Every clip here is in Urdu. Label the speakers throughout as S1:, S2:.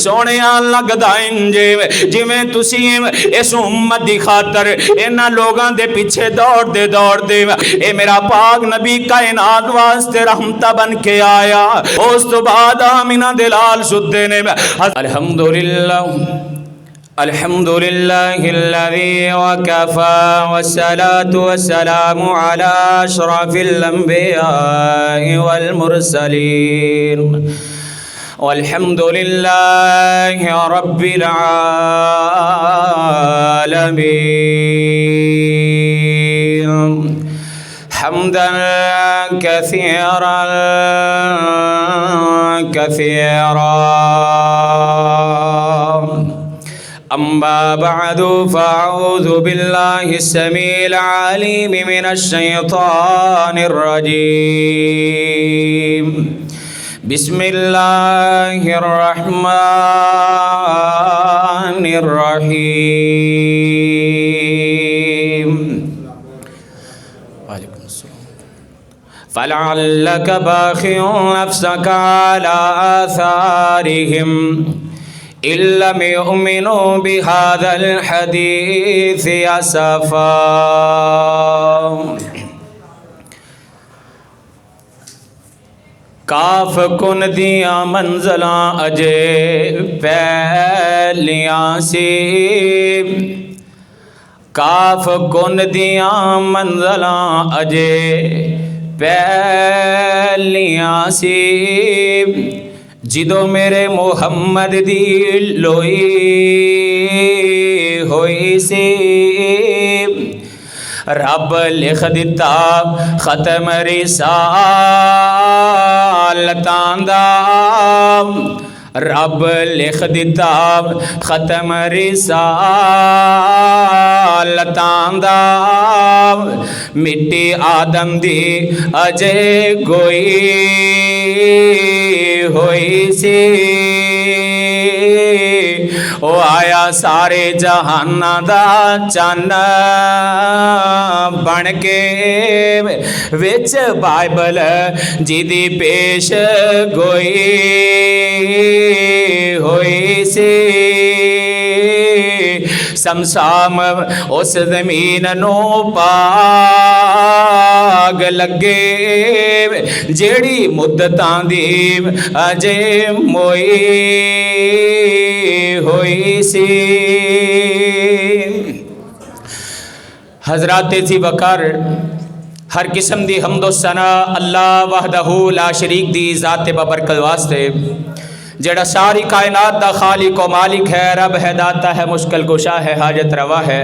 S1: سونے لگدا انجے جویں تسی اس امت دی خاطر انہاں لوگاں دے پیچھے دوڑ دے اے میرا پاک نبی کائنات واسطے رحمت بن کے آیا. اس تو بعد آمینہ دلال سدے نے الحمدللہ الذي وكفى والصلاة والسلام على أشرف الأنبياء والمرسلين والحمد لله رب العالمين حمدا كثيرا أما بعد فأعوذ بالله السميع العليم من الشيطان الرجيم بسم الله الرحمن الرحيم فلعلك باخع نفسك على آثارهم إن لم يؤمنوا بهذا الحديث أسفا. کاف کن دیاں منزلاں اجے پہلیاں سی کاف کن دیاں منزلاں اجے پہلیاں سی جدو میرے محمد دی لوئی ہوئی سی رب لکھ دیتا ختم رسالتاں دا رب لکھ دیتا ختم رسالتاں دا مٹی آدم دی اجے گوئی ہوئی سی او آیا سارے جہانہ دا چن بن کے وچ بائبل جیدی پیش گوئی ہوئی سی سمسام اس زمین نو پاگ لگے جیڑی مدتاں دی اجے موئی ہوئی سی. حضرات ذی وقار ہر قسم دی حمد و ثنا اللہ وحدہ لا شریک دی ذات ببرکت واسطے جڑا ساری کائنات دا خالق و مالک ہے، رب ہے، داتا ہے، مشکل کشا ہے، حاجت روا ہے.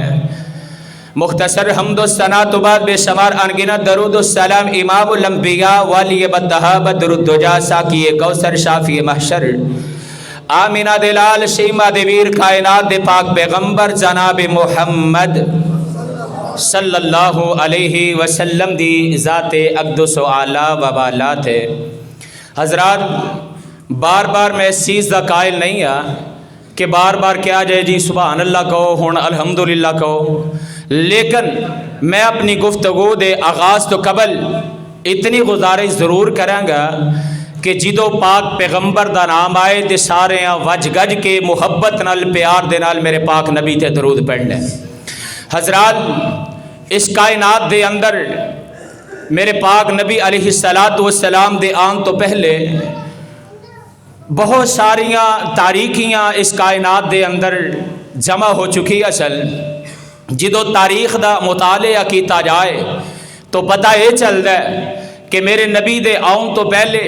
S1: مختصر حمد و ثنا تو بعد بے شمار انگنت درود و سلام امام الانبیاء والی بدہا بدر الدجا ساکی کوثر شافی محشر آمینہ دلال شیمہ دویر کائنات دے پاک پیغمبر جناب محمد صلی اللہ علیہ وسلم دی ذات اقدس و اعلیٰ و بالات ہے. حضرات بار بار میں اس چیز کا قائل نہیں ہاں کہ بار بار کیا جائے جی سبحان اللہ کہو ہون الحمدللہ کہو، لیکن میں اپنی گفتگو دے آغاز تو قبل اتنی گزارش ضرور کروں گا کہ جدو پاک پیغمبر دا نام آئے تے سارے وج گج کے محبت نال پیار دے نال میرے پاک نبی تے درود پڑھ لیں. حضرات اس کائنات دے اندر میرے پاک نبی علیہ السلام دے آن تو پہلے بہت ساریاں تاریخیاں اس کائنات دے اندر جمع ہو چکی. اصل جدو تاریخ دا مطالعہ کیتا جائے تو پتہ یہ چلتا ہے کہ میرے نبی دے آن تو پہلے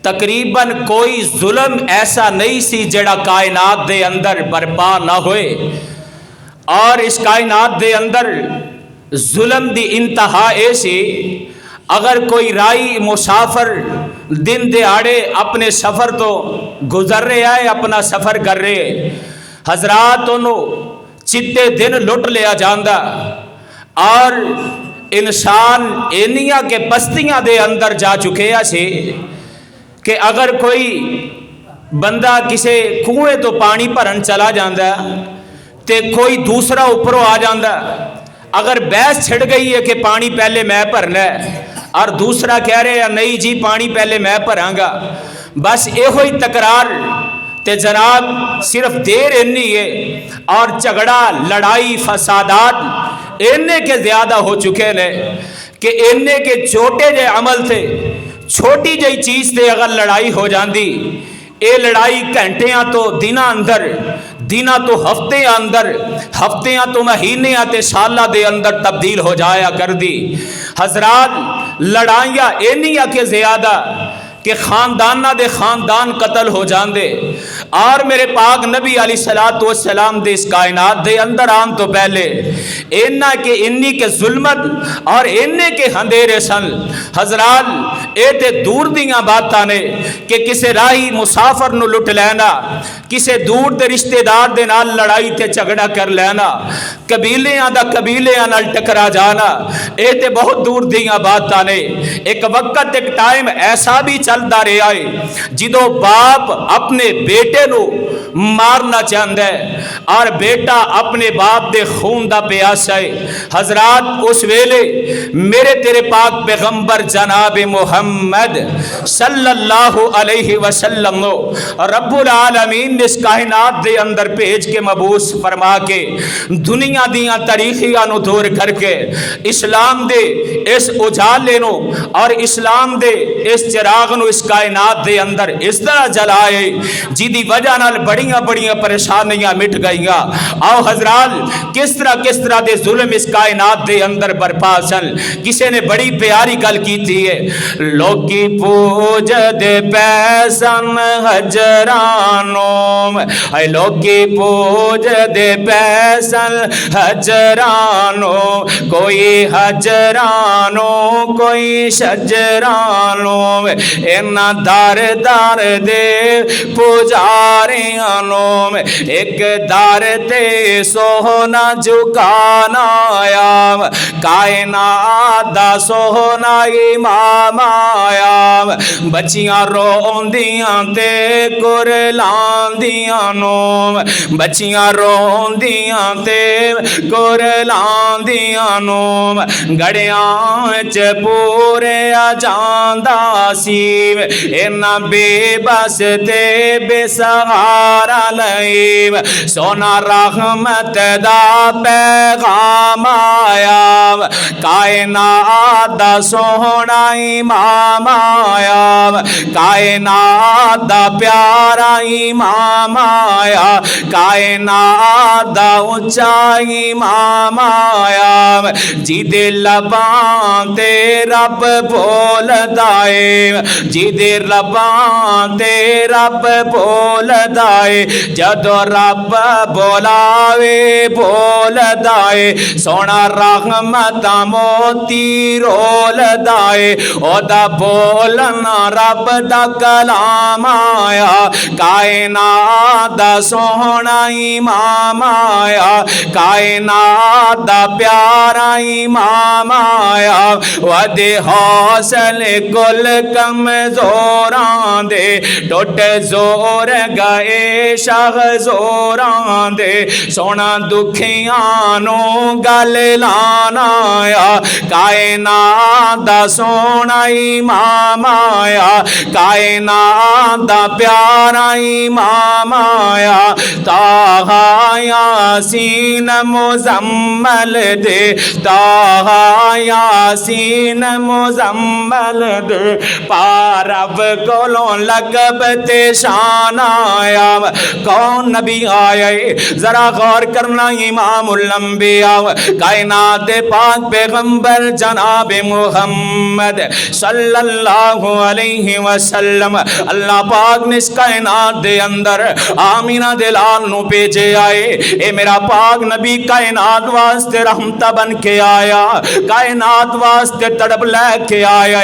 S1: تقریباً کوئی ظلم ایسا نہیں سی جڑا کائنات دے اندر برپا نہ ہوئے، اور اس کائنات دے اندر ظلم دی انتہا ایسی اگر کوئی رائی مسافر دن دیہڑے اپنے سفر تو گزر رہے آئے، اپنا سفر کر رہے، حضرات انہوں چتے دن لٹ لیا جاندہ اور انسان اینیاں کے پستیاں دے اندر جا چکے سی کہ اگر کوئی بندہ کسے کنویں تو پانی بھرن چلا جاندہ تے کوئی دوسرا اوپروں آ جاندہ، اگر بحث چھڑ گئی ہے کہ پانی پہلے میں بھرنا ہے اور دوسرا کہہ رہے ہیں نہیں جی پانی پہلے میں بھراں گا، بس یہ ہوئی تکرار تے جناب صرف دیر اینی ہے اور جھگڑا لڑائی فسادات اینے کے زیادہ ہو چکے نے کہ اینے کے چھوٹے جے عمل تھے، چھوٹی جئی چیز تے اگر لڑائی ہو جاندی، اے لڑائی گھنٹیاں تو دناں اندر، دناں تو ہفتیاں اندر، ہفتیاں تو مہینیاں تے سالاں دے اندر تبدیل ہو جایا کر دی۔ حضرات لڑائیاں اینیاں کے زیادہ کہ خاندانہ دے خاندان قتل ہو جاندے، اور میرے پاک نبی علیہ الصلوۃ والسلام دے اس کائنات دے اندر آن تو پہلے اینا کے انی کے ظلمت اور اینے کے اندھیرے سن۔ حضرات اے تے دور دیاں باتاں نے کہ کسے راہی مسافر نو لٹ لینا، کسے دور دے رشتہ دار دے نال لڑائی تے جھگڑا کر لینا، قبیلیاں دا قبیلیاں نال ٹکرا جانا، اے تے بہت دور دیاں باتاں نے۔ ایک وقت ایک ٹائم ایسا بھی چلتا رہا ہے جدو باپ اپنے بیٹے نو مارنا چاہتا ہے اور بیٹا اپنے باپ دے خون دا پیاسا ہے۔ حضرات اس ویلے میرے تیرے پاک پیغمبر جناب محمد صلی اللہ علیہ وسلم نو رب العالمین نے اس کائنات دے اندر بھیج کے مبعوث فرما کے دنیا دیاں تاریخیاں نو دور کر کے اسلام دے اس اجالے نو اور اسلام دے اس چراغ نو اس کائنات دے اندر اس طرح جلائے جی دی وجہ نال بڑیاں بڑیاں پریشانیاں مٹ گئیاں۔ آؤ حضرات کس طرح دے ظلم اس کائنات دے اندر برپا سن۔ کسی نے بڑی پیاری گل کی تھی ہے، لوکی پوج دے پیسن حجرانوں، اے لوکی پوج دے پیسن حجرانوں، کوئی حجرانوں کوئی شجرانوں، اینا دار دار دے پجاریانوں، ایک دار تے سونا جھکانا آیا، کائنات دا سونا امام آیا، بچیاں روندیاں تے کرلاندیاں نو، بچیاں روندیاں تے کرلاندیاں نو، گڑیاں چ پورے جاندا سی، اینا بے بس تے بے سہارا لئی، سونا رحمت دا پیغام آیا، کائنات دا سونا امام آیا، کائنات دا پیارا امام آیا، کائنات دا اونچا امام آیا، جی دے لباں تے رب بول دائے، جی دے لباں تے رب بول دائے، جدو رب بولاوے بول دائے، سونا رحمت موتی رول دائے، او دا بولنا رب دا کلام آیا، کائنات دا سونا امام آیا، کائنات دا پیارا امام آیا، ودے حوصلے کل کمزوران دے، ٹوٹ زور گئے شاہ زوران دے، سونا دکھیانو گل لانا آیا، کائنات دا سونا امام آیا، کائنات دا پیارا امام آیا، تاہا یاسین مزمل دے، تاہا یاسین مزمل دے، پارب کولوں لقب تے شان آیا، کون نبی آئے ذرا غور کرنا، امام الانبیاء کائنات پاک پیغمبر جناب محمد صلی اللہ علیہ وسلم، اللہ پاک نے اس کائنات دے اندر آمینہ دلال نو پیجے آئے، اے میرا پاک نبی کائنات واسطے رحمتہ بن کے آیا، کائنات واسطے تڑپ لے کے آیا،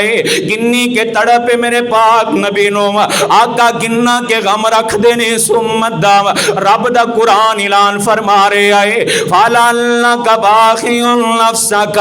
S1: گنی کے تڑپ میرے پاک نبی نو آقا گننا کے غم رکھ دینے، سمت دا رب دا قرآن اعلان فرما رہا ہے فَلَعَلَّكَ بَاخِعٌ نَفْسَكَ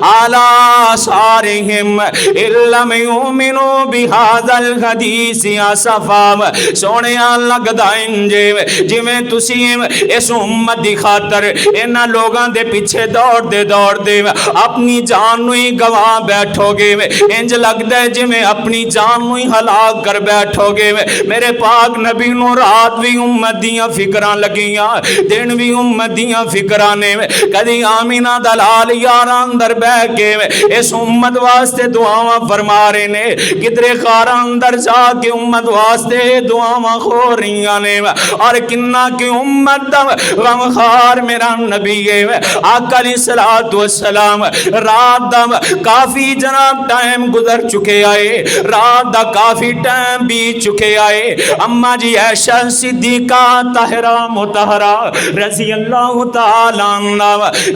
S1: عَلَىٰ آثَارِهِمْ إِن لَّمْ يُؤْمِنُوا بِهَٰذَا الْحَدِيثِ آسَفًا سونیا لگدا انجے جویں تسی اس امت دی خاطر انہاں لوگاں دے پیچھے دوڑ دے اپنی جان نو ہی گواہ بیٹھو گے انج لگدا ہے جویں اپنی جان نو ہی ہلاک کر بیٹھو گے میرے پاک نبی نو رات بھی امت دیاں فکراں لگیاں دن بھی امت دیاں فکراں نے کدی آمینہ دلال یاراں اندر بہ کے اس امت واسطے دعاواں فرما رہے نے کدرے خاراں اندر جا کے امت واسطے دعاواں ہو رہیاں نے اور کنہ کی امت دا غمخار میرا نبی ہے آقا علیہ السلام رات دا کافی جناب ٹائم گزر چکے آئے رات دا کافی ٹائم بیت چکے آئے اما جی عائشہ صدیقہ طاہرہ مطہرہ رضی اللہ تعالیٰ عنہ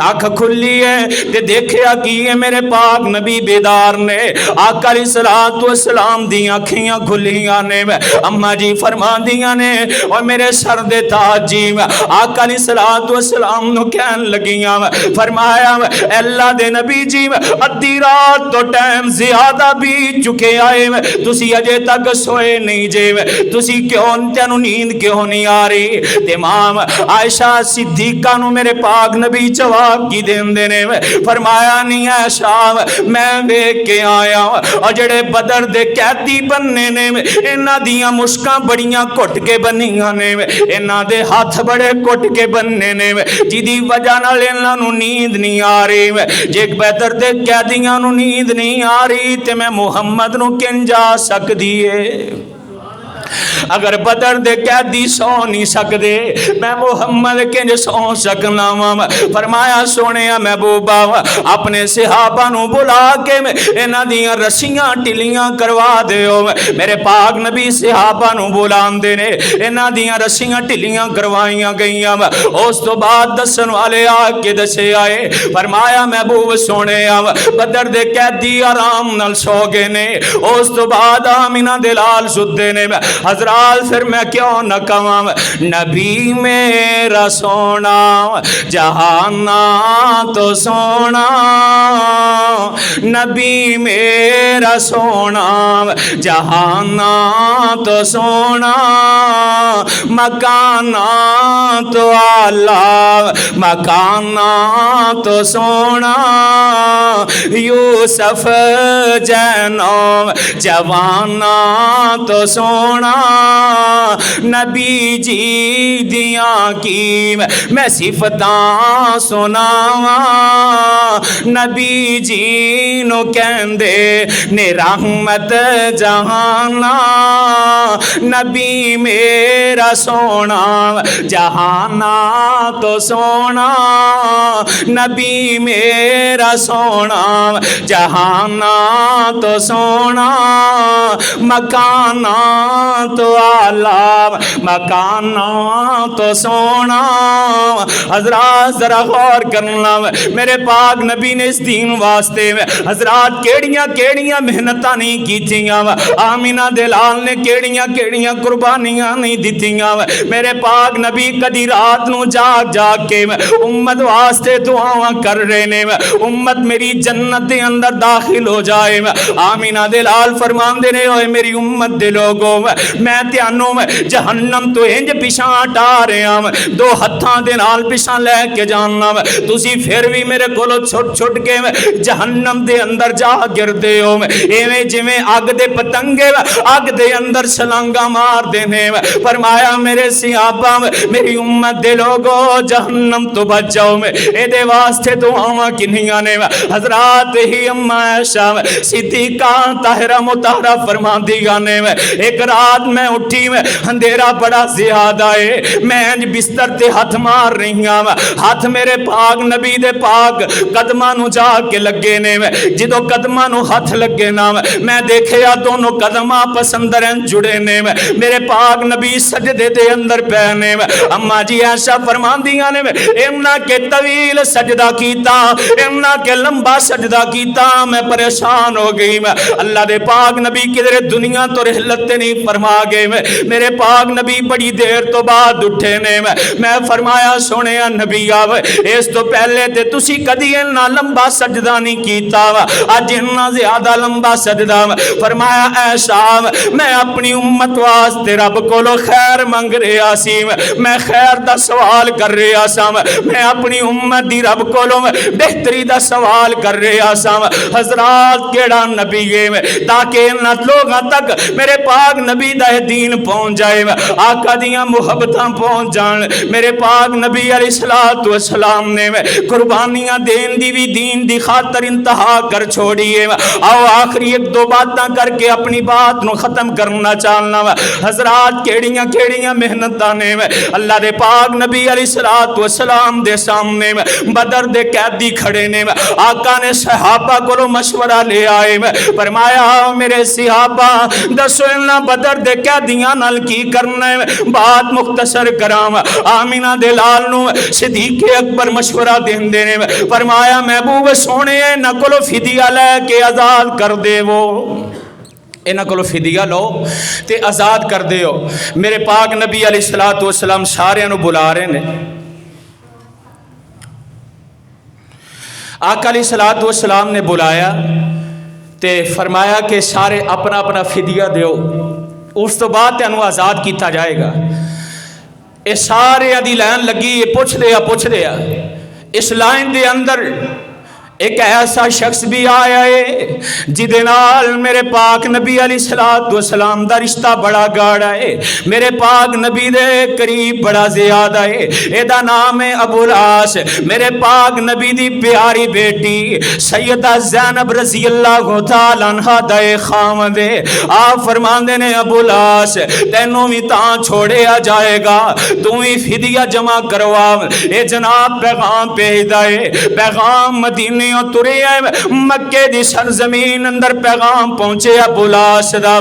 S1: آنکھ کھلی ہے تے دیکھیا کی ہے میرے پاک نبی بیدار نے آقا علیہ السلام دی آنکھیاں کھلیاں نے اما جی فرما دیاں نے اور میرے سر دے تاج جی آقا علیہ السلام نو کہن لگیاں فرمایا اللہ دے نبی جی ادھی رات تو ٹائم زیادہ بھی چکے آئے تسی اجے تک سوئے نہیں جے تسی کیوں تینو نیند کیوں نہیں آ رہی تے امام عائشہ صدیقہ نو میرے پاک نبی جواب کی دین دینے فرمایا نہیں عائشہ میں دیکھ کے آیا اور جڑے بدر دے قیدی بننے نے انہاں دیاں مشکاں بڑیاں کٹ کے بنیاں نے انہاں دے ہاتھ بڑے کٹ کے بننے نے جدی وجہ نال انہاں نو نیند نہیں آ رہی جے بدر دے قیدیاں نو نیند نہیں آ رہی تے میں محمد نو کن جا سکدی ہے اگر بدر دے قیدی سو نہیں سکدے میں محمد کنج سو سکنا وا فرمایا سونے محبوبا اپنے صحابہ نو بلا کے انہاں دیاں رسیاں ٹلیاں کروا دیو میرے پاک نبی صحابہ نو بلاندے نے انہاں دیاں رسیاں ٹلیاں کروائیاں گئیاں اس تو بعد دسن والے آ کے دسے آئے فرمایا محبوب سونے بدر دے قیدی آرام نال سو گئے نے اس تو بعد آمینہ دلال سدے نے حضرات پھر میں کیوں نہ کہاں نبی میرا سونا جہانا تو سونا نبی میرا سونا جہانا تو سونا مکانا تو اعلیٰ مکانا تو سونا یوسف جنو جوانا تو سونا نبی جی دیاں کی میں صفتاں سناواں نبی جی نو کہندے نے رحمت جہانا نبی میرا سونا جہانا تو سونا نبی میرا سونا جہانا تو سونا مکانا تو اعلیٰ مکانا تو سونا حضرات ذرا غور کرنا میرے پاک نبی نے اس دین واسطے حضرات کیڑیاں محنتاں نہیں کیتیاں آمینہ دلال نے کیڑیاں قربانیاں نہیں دیتیاں میرے پاک نبی کدی رات نو جاگ کے امت واسطے دعاواں کر رہے نے امت میری جنت دے اندر داخل ہو جائے آمینہ دلال فرماندے نے اوے میری امت دے لوگوں میں تیانوں جہنم تو انج پیشاں ہٹا رہا دو ہتھاں دے نال پیشاں لے کے جاننا تسی پھر بھی میرے کولو چھٹ کے جہنم دے اندر جا گردے ہو ایویں جویں اگ دے پتنگے اگ دے اندر چھلانگا مار دینے فرمایا میرے صحابہ میری امت دے لوگوں جہنم تو بچ جاؤ اے دے واسطے دعاواں کنیاں نے حضرات ہی اما عائشہ صدیقہ طاہرہ مطہرہ فرماندیاں نے ایک رات میں اٹھی اندھیرا بڑا زیادہ ہے میں بستر تے ہاتھ مار رہی ہوں ہاتھ میرے پاک نبی دے پاک قدماں نو جا کے لگے نے جدو قدماں نو ہاتھ لگے نا میں دیکھیا دونوں قدماں پسندرن جڑے نے میرے پاک نبی سجدے دے اندر پہنے اما جی عائشہ فرماندیاں نے امنا کے طویل سجدہ کیتا امنا کے لمبا سجدہ کیتا میں پریشان ہو گئی اللہ دے پاک نبی کدھر دنیا تو رحلت نہیں فرمایا فرما گئے میرے پاک نبی بڑی دیر تو بعد اٹھے نے میں فرمایا سونے نبی آو اس تو پہلے تے تسی کدی اتنا لمبا سجدہ نہیں کیتا اج اتنا زیادہ لمبا سجدہ فرمایا اے شام میں اپنی امت واسطے رب کولو خیر منگ رہا سی میں خیر دا سوال کر رہا سا میں اپنی امت دی رب کولو بہتری دا سوال کر رہا سا حضرات کیڑا نبی ہے تاکہ ان لوگاں تک میرے پاک نبی دا دین پہنچ جائے آقا دیاں محبتاں پہنچ جان میرے پاک نبی علیہ السلام نے قربانیاں دین دی بھی دین دی خاطر انتہا کر چھوڑی ہے آؤ آخری ایک دو باتاں کر کے اپنی بات نو ختم کرنا چاہنا حضرات کیڑیاں کیڑیاں محنتاں نے اللہ دے پاک نبی علیہ السلام دے سامنے بدر دے قیدی کھڑے نے آقا نے صحابہ کو مشورہ لے آئے فرمایا میرے صحابہ دسو انہاں بدر دے قیدیاں نال کی کرنا ہے بات مختصر کرام آمینہ دے لال نو صدیق اکبر مشورہ دین دینے فرمایا محبوب سونے نہ کلو فدیہ لے کے آزاد کر دے وہ انہاں کولو فدیہ لو تے آزاد کر دیو میرے پاک نبی علیہ السلام سارے نو بلا رہے نے آقا علیہ السلام نے بلایا تے فرمایا کہ سارے اپنا اپنا فدیہ دیو اس تو بعد تینوں آزاد کیتا جائے گا اے سارے دی لائن لگی پوچھ دیا اس لائن دے اندر ایک ایسا شخص بھی آیا ہے جدے نال میرے پاک نبی علیہ السلام دا رشتہ بڑا گاڑا ہے میرے پاک نبی دے قریب بڑا زیادہ ہے ایدہ نام ہے ابو العاص میرے پاک نبی دی پیاری بیٹی سیدہ زینب رضی اللہ تعالیٰ عنہ دے خامد ہے آپ فرماندے نے ابو العاص تینوں بھی تاں چھوڑے آ جائے گا تم ہی فدیہ جمع کروا اے جناب پیغام پیدا ہے پیغام مدینے ترے مکے دی سرزمین اندر پیغام پہنچے ابو العاص دا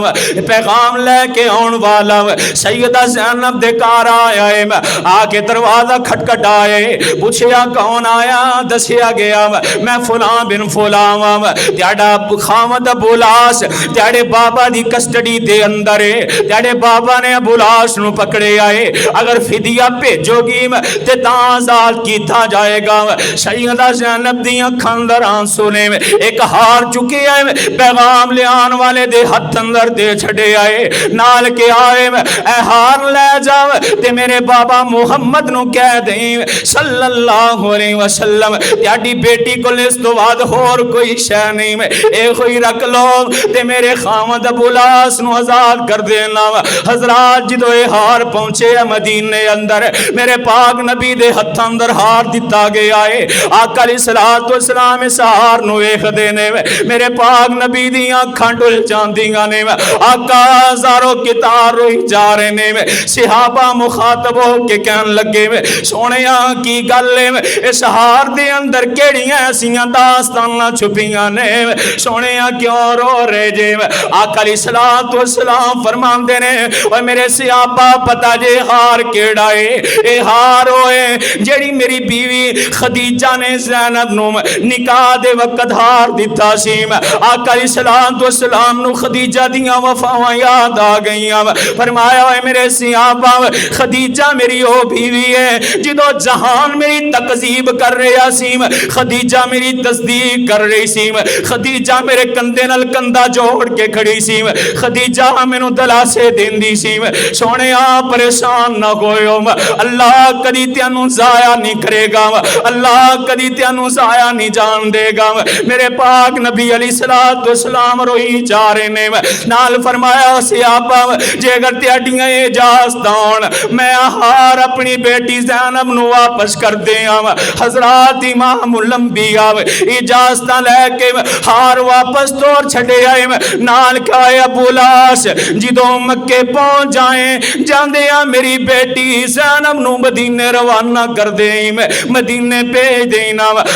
S1: پیغام لے کے آن والا سیدہ زینب دے کار آیا ہے آکے دروازہ کھٹکھٹ آئے پوچھیا کون آیا دسیا گیا میں فلاں بن فلاں تیاڑا خامد ابو العاص تیاڑے بابا دی کسٹڈی دے اندر ہے تیاڑے بابا نے ابو العاص نو پکڑے آئے اگر فدیہ بھیجو گی تے تاں آزاد کیتا جائے گا سیدہ زینب دی اکھاں اندر آنسو نے ایک ہار چکے آئے پیغام لے آن والے دے ہاتھ اندر دے چھڑے آئے نال کے آئے اے ہار لے جاؤ تے میرے بابا محمد نو کہہ دیں صلی اللہ علیہ وسلم تیاڑی بیٹی کو لس تو بعد اور کوئی شے نہیں اے کوئی رکھ لو تے میرے خامد ابو العاص نو آزاد کر دینا حضرات جدو اے ہار پہنچے مدینے اندر میرے پاک نبی دے ہاتھ اندر ہار دیتا گیا ہے آقا علیہ السلام سہار نو ایک دینے میرے پاک نبی دیاں کھانڈل چاندیاں نے آقا زارو کتار روئی جا رہے نے صحابہ مخاطب ہو کے کہن لگے سونیاں کی گلے اس ہار دے اندر کیڑیاں ایسیاں داستاناں چھپیاں نے سونیاں کیوں رو رہے جے آقا علیہ السلام فرمان دینے اور میرے صحابہ پتا جے ہار کیڑا ہے اے ہار ہوئے جیڑی میری بیوی خدیجہ نے زینب نو نکاح دے وقت ہار دیتا سیم آقا علیہ السلام نو خدیجہ دیاں وفاواں یاد آ گئیاں فرمایا ہے میرے صحابہ خدیجہ میری او بیوی ہے جدو جہان میری تکذیب کر رہا سیم خدیجہ میری تصدیق کر رہی سیم خدیجہ میرے کندے نل کندہ جوڑ کے کھڑی سیم خدیجہ میں نو دلاسے دین دی سیم سونے آپ پریشان نہ ہوئے اللہ کدی تینوں ضائع نہیں کرے گا اللہ کدی تینوں ضائع نہیں جان دے گا میرے پاک نبی علیہ السلام روئی جا رہے نے نال فرمایا صحابہ جے اگر تیاڈیاں اجازت آن میں ہار اپنی بیٹی زینب نو واپس کر دیاں حضرات امام الانبیاء اجازت لے کے ہار واپس توڑ چھڑے آئے نال کہا ابو العاص جدو مکے پہنچ جائیں جاندیاں میری بیٹی زینب نو مدینے روانہ کر دیں مدینے بھیج دینا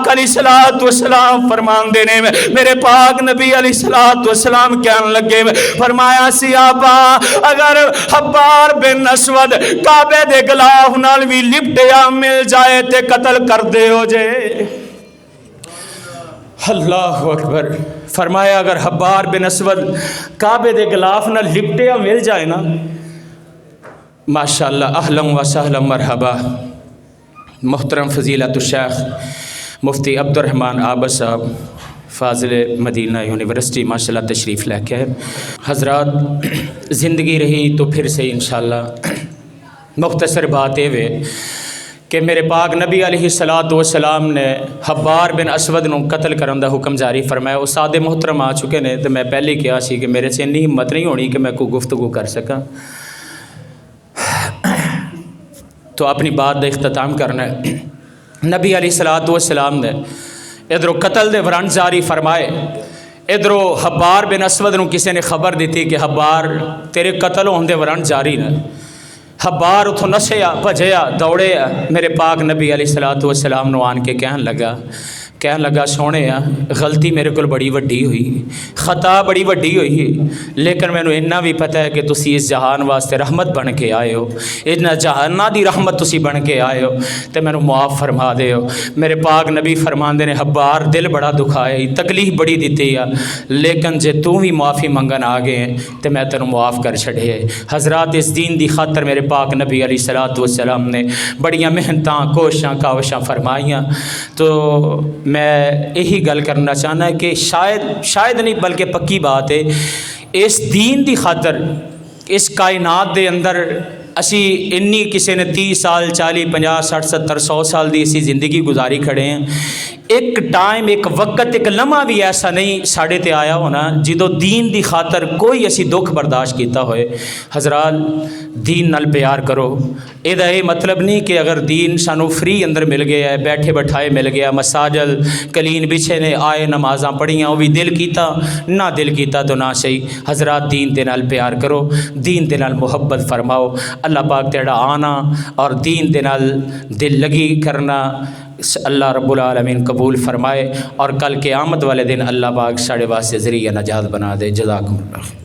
S1: پاک علیہ فرماندے نے میرے پاک نبی علیہ کہن لگے فرمایا صحابہ اگر حبار بن اسود کعبے دے غلاف نال بھی لپٹیا مل جائے تے قتل کر دے ہو جائے. اللہ اکبر. فرمایا اگر حبار بن اسود کعبے دے غلاف نال لپٹیا مل جائے نا ماشاءاللہ اہلا و سہلا مرحبا. محترم فضیلت الشیخ مفتی عبد الرحمن عابد صاحب فاضل مدینہ یونیورسٹی ماشاءاللہ تشریف لے کے حضرات زندگی رہی تو پھر سے انشاءاللہ مختصر بات یہ کہ میرے پاک نبی علیہ السلام نے حبار بن اسود نو قتل کرن دا حکم جاری فرمایا. استاد محترم آ چکے نے تو میں پہلے کیا سی کہ میرے سے اتنی ہمت نہیں ہونی کہ میں کوئی گفتگو کر سکاں تو اپنی بات دا اختتام کرنا ہے. نبی علیہ السلام نے ادھروں قتل دے ورن جاری فرمائے. ادھروں حبار بن اسود نو کسی نے خبر دیتی کہ حبار تیرے قتل ہون دے ورن جاری نے. حبار اتھوں نسیا بھجیا دوڑیا میرے پاک نبی علیہ السلام نو آن کے کہن لگا سونے غلطی میرے کو بڑی وڈی ہوئی خطا بڑی وڈی ہوئی لیکن میں نے اتنا بھی پتہ ہے کہ تسی اس جہان واسطے رحمت بن کے آئے ہو اتنا جہانہ دی رحمت تسی بن کے آئے ہو تو میں نے معاف فرما دے ہو. میرے پاک نبی فرماندے نے حبار دل بڑا دکھائے تکلیف بڑی دیتی ہے لیکن جے تو بھی معافی منگن آ گئے تو میں تینوں معاف کر چھڑے. حضرات اس دین دی خاطر میرے پاک نبی علیہ السلام نے بڑیاں محنتاں کوششاں کاوشاں فرمائیاں. تو میں یہی گل کرنا چاہنا ہے کہ شاید نہیں بلکہ پکی بات ہے اس دین دی خاطر اس کائنات دے اندر اسی انی کسی نے 30 سال 40 50 60 70 100 سال دی اسی زندگی گزاری کھڑے ہیں. ایک ٹائم ایک وقت ایک لمحہ بھی ایسا نہیں ساڑے تے آیا ہونا جدو دین دی خاطر کوئی اسی دکھ برداشت کیتا ہوئے. حضرات دین نال پیار کرو. یہ مطلب نہیں کہ اگر دین سانو فری اندر مل گیا ہے بیٹھے بٹھائے مل گیا مساجل کلین بچھے نے آئے نمازاں پڑھیاں وہ بھی دل کیتا نہ دل کیتا تو نہ صحیح. حضرات دین دے نال پیار کرو دین دے نال محبت فرماؤ. اللہ پاک تیڑا آنا اور دین دے نال دل لگی کرنا اللہ رب العالمین قبول فرمائے اور کل قیامت والے دن اللہ پاک ساڑے واسطے ذریعہ نجات بنا دے. جزاکم اللہ.